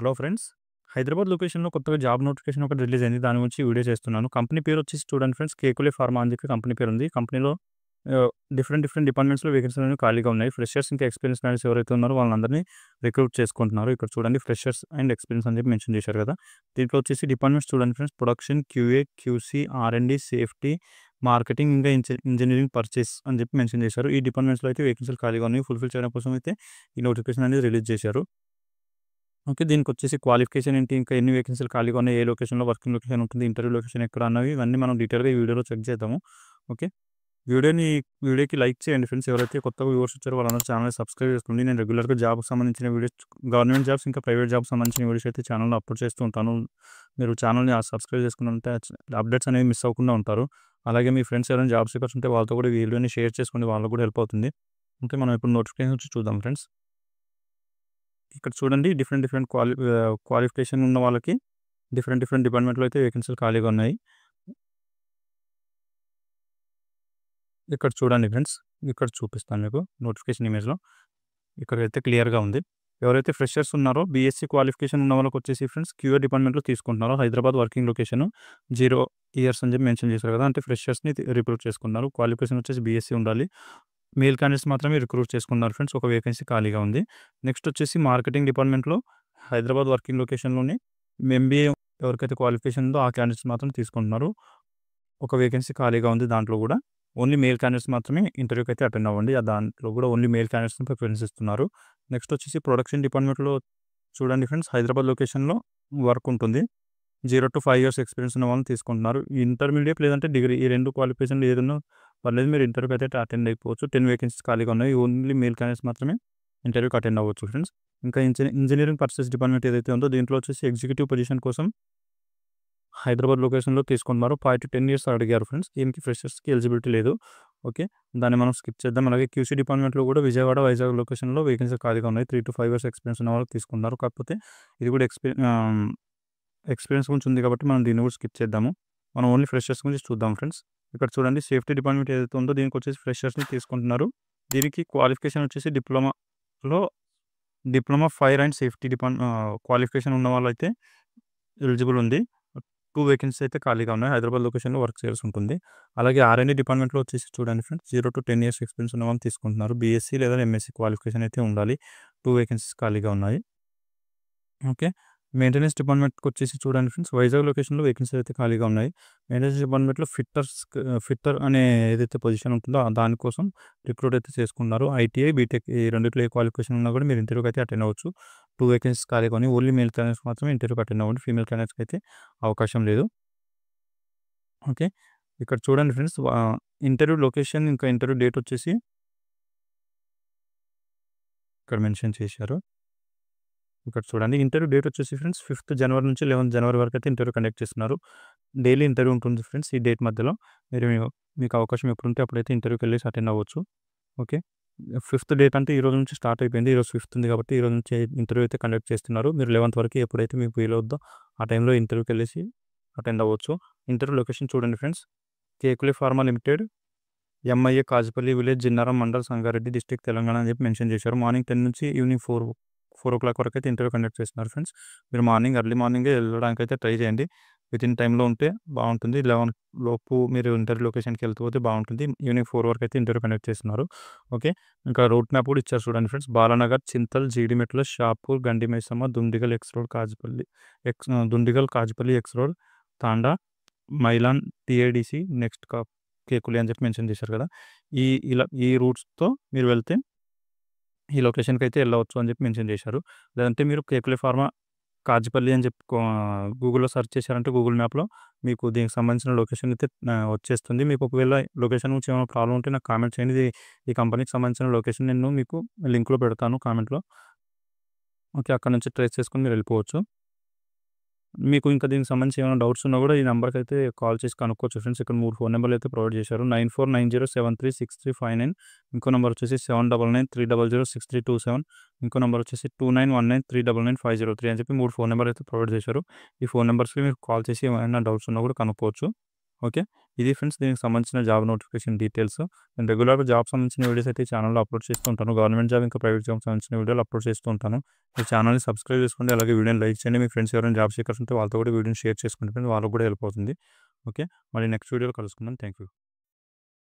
Hello friends. Hyderabad లొకేషన్‌లో కొత్తగా job notification ఒకటి రిలీజ్ అయింది. దాని గురించి వీడియో చేస్తున్నాను. కంపెనీ పేరు వచ్చేసి చూడండి ఫ్రెండ్స్, కేకులే ఫార్మా అని చెప్పి కంపెనీ పేరుంది. కంపెనీలో డిఫరెంట్ డిఫరెంట్ డిపార్ట్మెంట్స్‌లో వేకెన్సీలు అనేవి ఖాళీగా ఉన్నాయి. ఫ్రెషర్స్ ఇంకా ఎక్స్‌పీరియన్స్ క్యాండిడేట్స్ ఎవరైతే ఉన్నారో వాళ్ళందరినీ రిక్రూట్ చేసుకుంటున్నారు. ఇక్కడ చూడండి ఫ్రెషర్స్ అండ్ ఎక్స్‌పీరియన్స్ అని చెప్పి మెన్షన్ చేశారు కదా! దీంట్లో వచ్చేసి డిపార్ట్మెంట్స్ చూడండి friends, production, QA, QC, R and D, safety, marketing, ఇంకా ఇంజినీరింగ్, పర్చేస్ అని చెప్పి మెన్షన్ చేశారు. ఈ డిపార్ట్మెంట్స్‌లో అయితే వేకెన్సీలు ఖాళీగా ఉన్నాయి. ఫుల్‌ఫిల్ చేయడం కోసం అయితే ఈ నోటిఫికేషన్ అనేది రిలీజ్ చేశారు. ఓకే. దీనికొచ్చేసి క్వాలిఫికేషన్ ఏంటి, ఇంకా ఎన్ని వేకెన్సీలు ఖాళీగా ఉన్నాయి, ఏ లొకేషన్‌లో వర్కింగ్ లొకేషన్ ఉంటుంది, ఇంటర్వ్యూ లొకేషన్ ఎక్కడ అన్నవి ఇవన్నీ మనం డీటెయిల్‌గా ఈ వీడియోలో చెక్ చేద్దాము. ఓకే. వీడియోకి లైక్ చేయండి ఫ్రెండ్స్. ఎవరైతే కొత్తగా వ్యూవర్స్ వచ్చారో వాళ్ళందరూ ఛానల్‌ని సబ్స్క్రైబ్ చేసుకోండి. నేను రెగ్యులర్‌గా జాబ్‌కి సంబంధించిన వీడియోస్, గవర్నమెంట్ జాబ్స్ ఇంకా ప్రైవేట్ జాబ్స్ సంబంధించిన వీడియోస్ అయితే ఛానల్‌లో అప్లోడ్ చేస్తూ ఉంటాను. మీరు ఛానల్‌ని సబ్స్క్రైబ్ చేసుకునుంటే అప్డేట్స్ అనేవి మిస్ అవ్వకుండా ఉంటారు. అలాగే మీ ఫ్రెండ్స్ ఎవరైనా జాబ్ సీకర్స్ ఉంటే వాళ్ళతో కూడా ఈ వీడియోని షేర్ చేసుకోండి. వాళ్ళకి కూడా హెల్ప్ అవుతుంది. ఓకే. మనం ఇప్పుడు నోటిఫికేషన్ వచ్చి చూద్దాం ఫ్రెండ్స్. ఇక్కడ చూడండి డిఫరెంట్ డిఫరెంట్ క్వాలిఫికేషన్ ఉన్న వాళ్ళకి డిఫరెంట్ డిఫరెంట్ డిపార్ట్మెంట్‌లో అయితే వేకెన్సీలు ఖాళీగా ఉన్నాయి. ఇక్కడ చూడండి ఫ్రెండ్స్. ఇక్కడ చూపిస్తాను మీకు నోటిఫికేషన్ ఇమేజ్‌లో. ఇక్కడైతే క్లియర్‌గా ఉంది. ఎవరైతే ఫ్రెషర్స్ ఉన్నారో బీఎస్సీ క్వాలిఫికేషన్ ఉన్న వాళ్ళకొచ్చేసి ఫ్రెండ్స్ క్యూఏ డిపార్ట్మెంట్‌లో తీసుకుంటున్నారు. హైదరాబాద్ వర్కింగ్ లొకేషన్ 0 ఇయర్స్ అని చెప్పి మెన్షన్ చేశారు కదా! అంటే ఫ్రెషర్స్‌ని రిక్రూట్ చేసుకున్నారు. క్వాలిఫికేషన్ వచ్చేసి బీఎస్సీ ఉండాలి. మేల్ క్యాండిడేట్స్ మాత్రమే రిక్రూట్ చేసుకున్నారు ఫ్రెండ్స్. ఒక వేకెన్సీ ఖాళీగా ఉంది. నెక్స్ట్ వచ్చేసి మార్కెటింగ్ డిపార్ట్మెంట్‌లో హైదరాబాద్ వర్కింగ్ లొకేషన్‌లోనే ఎంబీఏ ఎవరికైతే క్వాలిఫికేషన్ ఉందో ఆ క్యాండిడేట్స్ మాత్రం తీసుకుంటున్నారు. ఒక వేకెన్సీ ఖాళీగా ఉంది. దాంట్లో కూడా ఓన్లీ మేల్ క్యాండిడేట్స్ మాత్రమే ఇంటర్వ్యూకి అయితే అటెండ్ అవ్వండి. దాంట్లో కూడా ఓన్లీ మేల్ క్యాండిడేట్స్‌ని ప్రిఫరెన్స్ ఇస్తున్నారు. నెక్స్ట్ వచ్చేసి ప్రొడక్షన్ డిపార్ట్మెంట్‌లో చూడండి ఫ్రెండ్స్, హైదరాబాద్ లొకేషన్‌లో వర్క్ ఉంటుంది. 0-5 ఇయర్స్ ఎక్స్‌పీరియన్స్ ఉన్న వాళ్ళని తీసుకుంటున్నారు. ఇంటర్మీడియేట్ లేదంటే డిగ్రీ ఈ 2 క్వాలిఫికేషన్‌లు ఏదన్నా పర్లేదు. మీరు ఇంటర్వ్యూకి అయితే అటెండ్ అయిపోవచ్చు. 10 వేకెన్సీస్ ఖాళీగా ఉన్నాయి. ఓన్లీ మేల్ క్యాండిడేట్స్ మాత్రమే ఇంటర్వ్యూకి అటెండ్ అవ్వచ్చు ఫ్రెండ్స్. ఇంకా ఇంజినీరింగ్ పర్చేస్ డిపార్ట్మెంట్ ఏదైతే ఉందో దీంట్లో వచ్చేసి ఎగ్జిక్యూటివ్ పొజిషన్ కోసం హైదరాబాద్ లొకేషన్‌లో తీసుకుంటున్నారు. 5-10 ఇయర్స్ అడిగారు ఫ్రెండ్స్. దీనికి ఫ్రెషర్స్‌కి ఎలిజిబిలిటీ లేదు. ఓకే. దాన్ని మనం స్కిప్ చేద్దాం. అలాగే క్యూసీ డిపార్ట్మెంట్‌లో కూడా విజయవాడ, వైజాగ్ లొకేషన్‌లో వేకెన్సీ ఖాళీగా ఉన్నాయి. 3-5 ఇయర్స్ ఎక్స్‌పీరియన్స్ ఉన్న వాళ్ళకి తీసుకుంటున్నారు. కాకపోతే ఇది కూడా ఎక్స్‌పీరియన్స్ గురించి ఉంది కాబట్టి మనం దీన్ని కూడా స్కిప్ చేద్దాము. మనం ఓన్లీ ఫ్రెషర్స్ గురించి చూద్దాం ఫ్రెండ్స్. ఇక్కడ చూడండి సేఫ్టీ డిపార్ట్మెంట్ ఏదైతే ఉందో దీనికొచ్చేసి ఫ్రెషర్స్‌ని తీసుకుంటున్నారు. దీనికి క్వాలిఫికేషన్ వచ్చేసి diploma fire and safety qualification ఉన్న వాళ్ళైతే ఎలిజిబుల్ ఉంది. 2 వేకెన్సీస్ అయితే ఖాళీగా ఉన్నాయి. హైదరాబాద్ లొకేషన్‌లో వర్క్ చేయాల్సి ఉంటుంది. అలాగే ఆర్&డి డిపార్ట్మెంట్‌లో వచ్చేసి చూడండి ఫ్రెండ్స్, 0-10 ఇయర్స్ ఎక్స్‌పీరియన్స్ ఉన్న వాళ్ళని తీసుకుంటున్నారు. బీఎస్సీ లేదా ఎంఎస్సీ క్వాలిఫికేషన్ అయితే ఉండాలి. 2 వేకెన్సీస్ ఖాళీగా ఉన్నాయి. ఓకే. మెయింటెనెన్స్ డిపార్ట్మెంట్‌కొచ్చేసి చూడండి ఫ్రెండ్స్, వైజాగ్ లొకేషన్‌లో వేకెన్సీస్ అయితే ఖాళీగా ఉన్నాయి. మెయింటెనెన్స్ డిపార్ట్మెంట్‌లో ఫిట్టర్ అనే ఏదైతే పొజిషన్ ఉంటుందో దానికోసం రిక్రూట్ అయితే చేసుకున్నారు. ఐటీఐ, బీటెక్ ఈ రెండిట్లో ఏ క్వాలిఫికేషన్ ఉన్నా కూడా మీరు ఇంటర్వ్యూకి అయితే అటెండ్ అవ్వచ్చు. 2 వేకెన్సీస్ ఖాళీగా ఉన్నాయి. ఓన్లీ మేల్ క్యాండిడేట్స్ మాత్రమే ఇంటర్వ్యూకి అటెండ్ అవ్వండి. ఫీమేల్ క్యాండిడేట్స్‌కి అయితే అవకాశం లేదు. ఓకే. ఇక్కడ చూడండి ఫ్రెండ్స్, ఇంటర్వ్యూ లొకేషన్ ఇంకా ఇంటర్వ్యూ డేట్ వచ్చేసి ఇక్కడ మెన్షన్ చేశారు. ఇక్కడ చూడండి ఇంటర్వ్యూ డేట్ వచ్చేసి ఫ్రెండ్స్ 5th జనవరి నుంచి 11th జనవరి వరకు అయితే ఇంటర్వ్యూ కండక్ట్ చేస్తున్నారు. డైలీ ఇంటర్వ్యూ ఉంటుంది ఫ్రెండ్స్. ఈ డేట్ మధ్యలో మీకు అవకాశం ఎప్పుడుంటే అప్పుడైతే ఇంటర్వ్యూకి వెళ్ళేసి అటెండ్ అవ్వచ్చు. ఓకే. 5th డేట్ అంటే ఈ రోజు నుంచి స్టార్ట్ అయిపోయింది. ఈరోజు 5th ఉంది కాబట్టి ఈ రోజు నుంచి ఇంటర్వ్యూ అయితే కండక్ట్ చేస్తున్నారు. మీరు 11th వరకు ఎప్పుడైతే మీకు వీలవుద్దో ఆ టైంలో ఇంటర్వ్యూకి వెళ్ళేసి అటెండ్ అవ్వచ్చు. ఇంటర్వ్యూ లొకేషన్ చూడండి friends, Kekule pharma limited, MIA Kajupalli village, Jinnaram mandal, Sangareddy district, Telangana అని చెప్పి మెన్షన్ చేశారు. మార్నింగ్ 10 నుంచి ఈవినింగ్ 4 వరకు అయితే ఇంటర్వ్యూ కండక్ట్ చేస్తున్నారు ఫ్రెండ్స్. మీరు ఎర్లీ మార్నింగే వెళ్ళడానికి అయితే ట్రై చేయండి. వితిన్ టైంలో ఉంటే బాగుంటుంది. 11 లోపు మీరు ఇంటర్వ్యూ లొకేషన్‌కి వెళ్తే బాగుంటుంది. ఈవినింగ్ 4 వరకు అయితే ఇంటర్వ్యూ కండక్ట్ చేస్తున్నారు. ఓకే. ఇంకా రూట్ మ్యాప్ కూడా ఇచ్చారు చూడండి friends. Balanagar, Chintal, Jeedimetla, Shapur, Gandi Maisamma, Dundigal X road, Kajupalli X road, Tanda, Mylan, TIDC, next Kekule అని చెప్పి మెన్షన్ చేశారు కదా! ఈ రూట్స్‌తో మీరు వెళ్తే ఈ లొకేషన్‌కి అయితే వెళ్ళవచ్చు అని చెప్పి మెన్షన్ చేశారు. లేదంటే మీరు కేకులే ఫార్మా కాజిపల్లి అని చెప్పి గూగుల్‌లో సెర్చ్ చేశారంటే గూగుల్ మ్యాప్‌లో మీకు దీనికి సంబంధించిన లొకేషన్ అయితే వచ్చేస్తుంది. మీకు ఒకవేళ లొకేషన్ నుంచి ఏమైనా ప్రాబ్లమ్ ఉంటే నాకు కామెంట్ చేయండి. ఈ కంపెనీకి సంబంధించిన లొకేషన్ నేను మీకు లింక్‌లో పెడతాను కామెంట్‌లో. ఓకే. అక్కడ నుంచి ట్రేస్ చేసుకొని మీరు వెళ్ళిపోవచ్చు. మీకు ఇంకా దీనికి సంబంధించి ఏమైనా డౌట్స్ ఉన్నా కూడా ఈ నంబర్‌కి అయితే కాల్ చేసి కనుక్కోవచ్చు ఫ్రెండ్స్. ఇక్కడ 3 ఫోన్ నంబర్‌లు అయితే ప్రొవైడ్ చేశారు. 9490736359, ఇంకో నంబర్ వచ్చేసి 7993006327, ఇంకో నంబర్ వచ్చేసి 2919399503 అని చెప్పి 3 ఫోన్ నంబర్‌లు అయితే ప్రొవైడ్ చేశారు. ఈ ఫోన్ నంబర్స్‌కి మీరు కాల్ చేసి ఏమైనా డౌట్స్ ఉన్నా కూడా కనుక్కోవచ్చు. ఓకే. ఇది ఫ్రెండ్స్ దీనికి సంబంధించిన జాబ్ నోటిఫికేషన్ డీటెయిల్స్. నేను రెగ్యులర్‌గా జాబ్ సంబంధించిన వీడియోస్ అయితే ఈ ఛానల్‌లో అప్లోడ్ చేస్తూ ఉంటాను. గవర్నమెంట్ జాబ్ ఇంకా ప్రైవేట్ జాబ్‌కి సంబంధించిన వీడియోలు అప్లోడ్ చేస్తూ ఉంటాను. ఈ ఛానల్‌ని సబ్స్క్రైబ్ చేసుకోండి. అలాగే వీడియోని లైక్ చేయండి. మీ ఫ్రెండ్స్ ఎవరైనా జాబ్ సీకర్స్ ఉంటే వాళ్ళతో కూడా వీడియోని షేర్ చేసుకోండి ఫ్రెండ్స్. వాళ్ళకి కూడా హెల్ప్ అవుతుంది. ఓకే. మళ్ళీ నెక్స్ట్ వీడియోలో కలుసుకుందాం. Thank you.